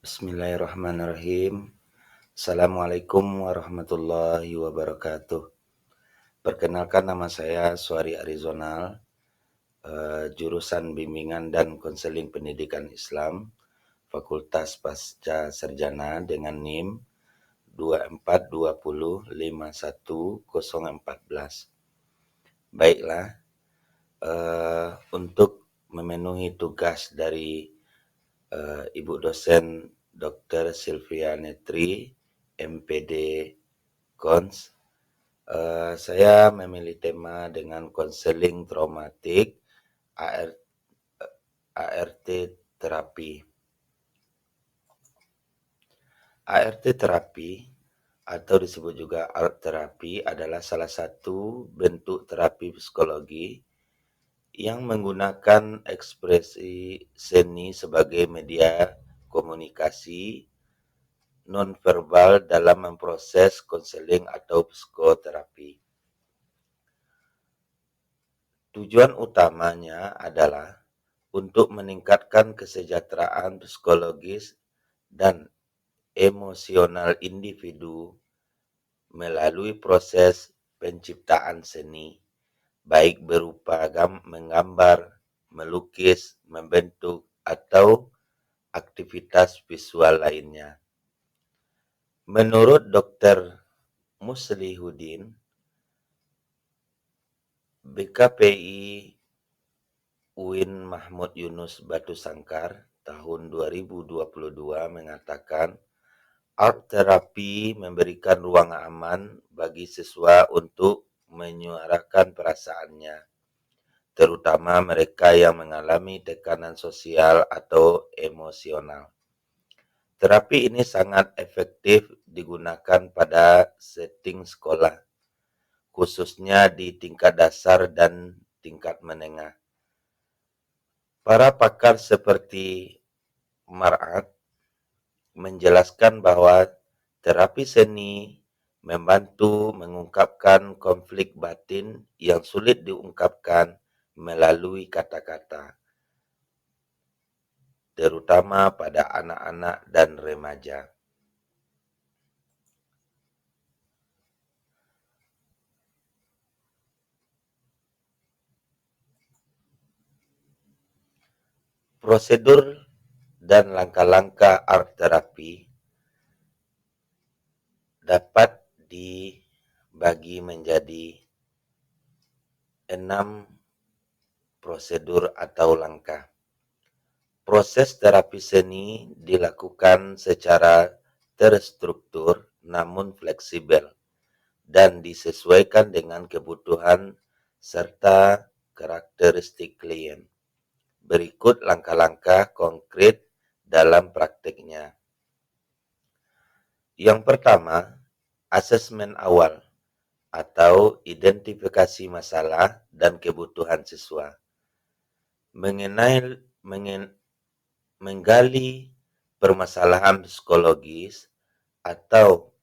Bismillahirrahmanirrahim. Assalamualaikum warahmatullahi wabarakatuh. Perkenalkan, nama saya Suari Arizonal, jurusan Bimbingan dan Konseling Pendidikan Islam, Fakultas Pasca Sarjana dengan NIM 24205114. Baiklah, untuk memenuhi tugas dari Ibu dosen Dr. Sylvia Netri, MPD Cons, saya memilih tema dengan konseling traumatik ART terapi. ART terapi atau disebut juga art terapi adalah salah satu bentuk terapi psikologi yang menggunakan ekspresi seni sebagai media komunikasi nonverbal dalam memproses konseling atau psikoterapi. Tujuan utamanya adalah untuk meningkatkan kesejahteraan psikologis dan emosional individu melalui proses penciptaan seni, baik berupa menggambar, melukis, membentuk, atau aktivitas visual lainnya. Menurut Dr. Muslihuddin, BKPI UIN Mahmud Yunus Batu Sangkar tahun 2022 mengatakan, art terapi memberikan ruang aman bagi siswa untuk menyuarakan perasaannya, terutama mereka yang mengalami tekanan sosial atau emosional. Terapi ini sangat efektif digunakan pada setting sekolah, khususnya di tingkat dasar dan tingkat menengah. Para pakar seperti Mar'at menjelaskan bahwa terapi seni membantu mengungkapkan konflik batin yang sulit diungkapkan melalui kata-kata, terutama pada anak-anak dan remaja. Prosedur dan langkah-langkah art terapi dapat dibagi menjadi 6 prosedur atau langkah. Proses terapi seni dilakukan secara terstruktur namun fleksibel dan disesuaikan dengan kebutuhan serta karakteristik klien. Berikut langkah-langkah konkret dalam praktiknya. Yang pertama, asesmen awal atau identifikasi masalah dan kebutuhan siswa. Menggali permasalahan psikologis atau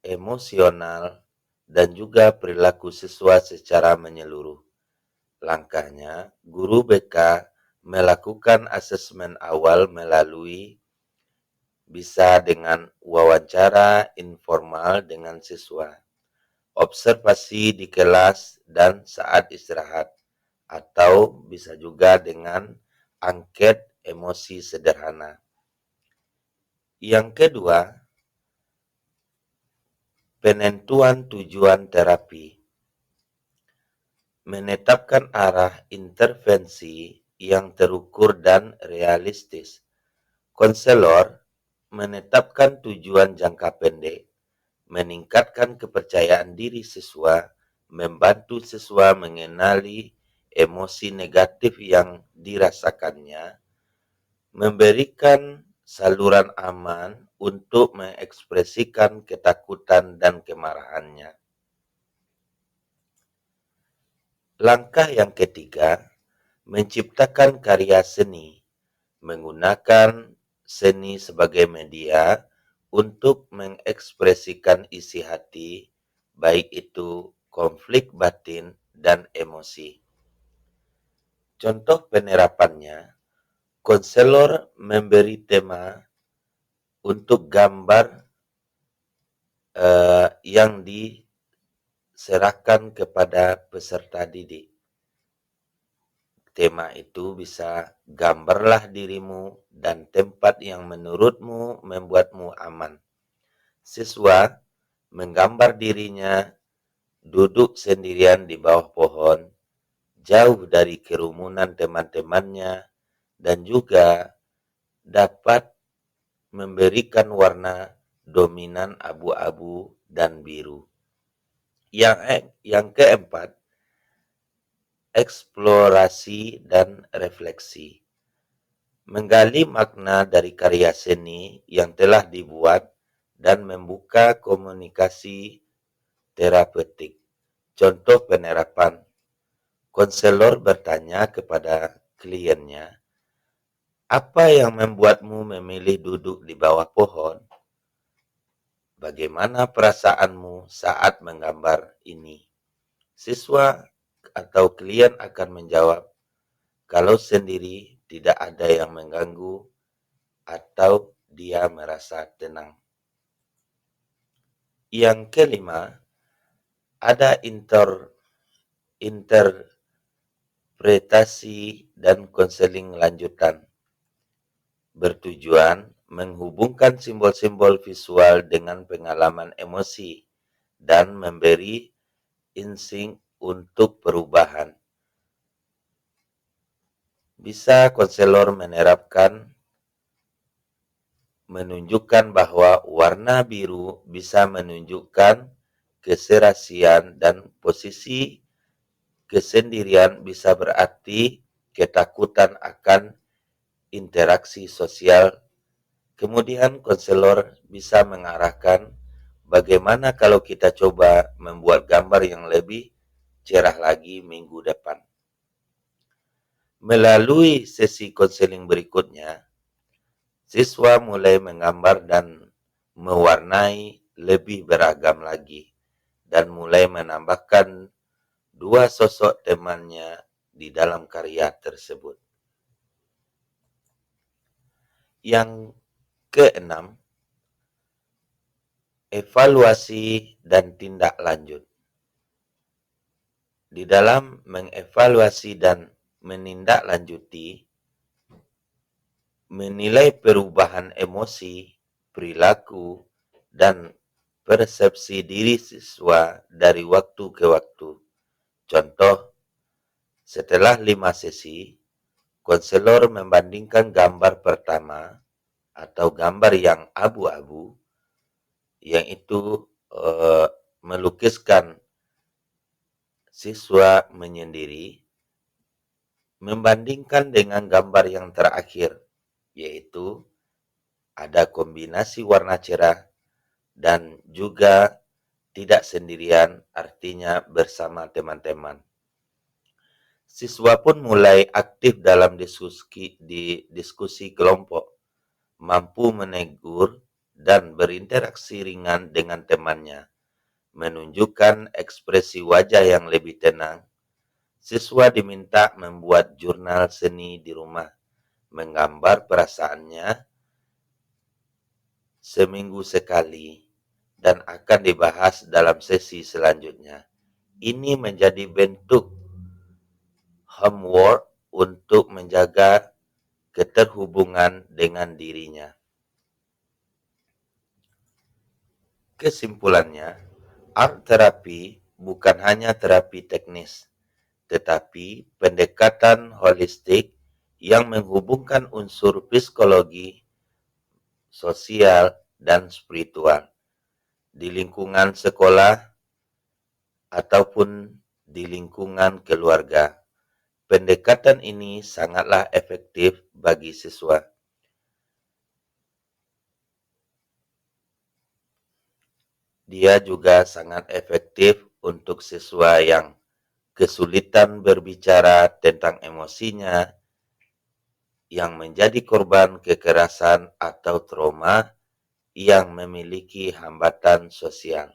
emosional dan juga perilaku siswa secara menyeluruh. Langkahnya, guru BK melakukan asesmen awal melalui bisa dengan wawancara informal dengan siswa, observasi di kelas dan saat istirahat, atau bisa juga dengan angket emosi sederhana. Yang kedua, penentuan tujuan terapi. Menetapkan arah intervensi yang terukur dan realistis. Konselor menetapkan tujuan jangka pendek, meningkatkan kepercayaan diri siswa, membantu siswa mengenali emosi negatif yang dirasakannya, memberikan saluran aman untuk mengekspresikan ketakutan dan kemarahannya. Langkah yang ketiga, menciptakan karya seni, menggunakan seni sebagai media untuk mengekspresikan isi hati, baik itu konflik batin dan emosi. Contoh penerapannya, konselor memberi tema untuk gambar yang diserahkan kepada peserta didik. Tema itu bisa gambarlah dirimu dan tempat yang menurutmu membuatmu aman. Siswa menggambar dirinya duduk sendirian di bawah pohon, jauh dari kerumunan teman-temannya, dan juga dapat memberikan warna dominan abu-abu dan biru. Yang keempat, eksplorasi dan refleksi. Menggali makna dari karya seni yang telah dibuat dan membuka komunikasi terapeutik. Contoh penerapan, konselor bertanya kepada kliennya, apa yang membuatmu memilih duduk di bawah pohon? Bagaimana perasaanmu saat menggambar ini? Siswa atau klien akan menjawab, kalau sendiri tidak ada yang mengganggu atau dia merasa tenang. Yang kelima, ada interpretasi dan konseling lanjutan. Bertujuan menghubungkan simbol-simbol visual dengan pengalaman emosi dan memberi insting untuk perubahan. Bisa konselor menunjukkan bahwa warna biru bisa menunjukkan keserasian dan posisi kesendirian bisa berarti ketakutan akan interaksi sosial. Kemudian konselor bisa mengarahkan bagaimana kalau kita coba membuat gambar yang lebih cerah lagi minggu depan. Melalui sesi konseling berikutnya, siswa mulai menggambar dan mewarnai lebih beragam lagi dan mulai menambahkan dua sosok temannya di dalam karya tersebut. Yang keenam, evaluasi dan tindak lanjut. Di dalam mengevaluasi dan menindaklanjuti, menilai perubahan emosi, perilaku, dan persepsi diri siswa dari waktu ke waktu. Contoh, setelah 5 sesi, konselor membandingkan gambar pertama atau gambar yang abu-abu, yang itu melukiskan siswa menyendiri, membandingkan dengan gambar yang terakhir, yaitu ada kombinasi warna cerah dan juga tidak sendirian, artinya bersama teman-teman. Siswa pun mulai aktif dalam diskusi kelompok, mampu menegur dan berinteraksi ringan dengan temannya, menunjukkan ekspresi wajah yang lebih tenang. Siswa diminta membuat jurnal seni di rumah, menggambar perasaannya seminggu sekali dan akan dibahas dalam sesi selanjutnya. Ini menjadi bentuk homework untuk menjaga keterhubungan dengan dirinya. Kesimpulannya, art therapy bukan hanya terapi teknis, tetapi pendekatan holistik yang menghubungkan unsur psikologi, sosial, dan spiritual di lingkungan sekolah ataupun di lingkungan keluarga. Pendekatan ini sangatlah efektif bagi siswa. Dia juga sangat efektif untuk siswa yang kesulitan berbicara tentang emosinya, yang menjadi korban kekerasan atau trauma, yang memiliki hambatan sosial.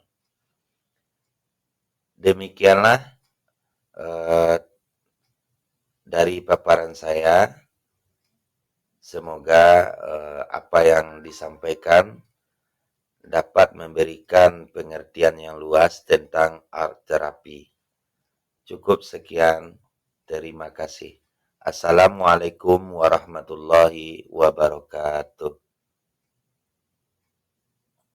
Demikianlah dari paparan saya. Semoga apa yang disampaikan dapat memberikan pengertian yang luas tentang art terapi. Cukup sekian. Terima kasih. Assalamualaikum warahmatullahi wabarakatuh.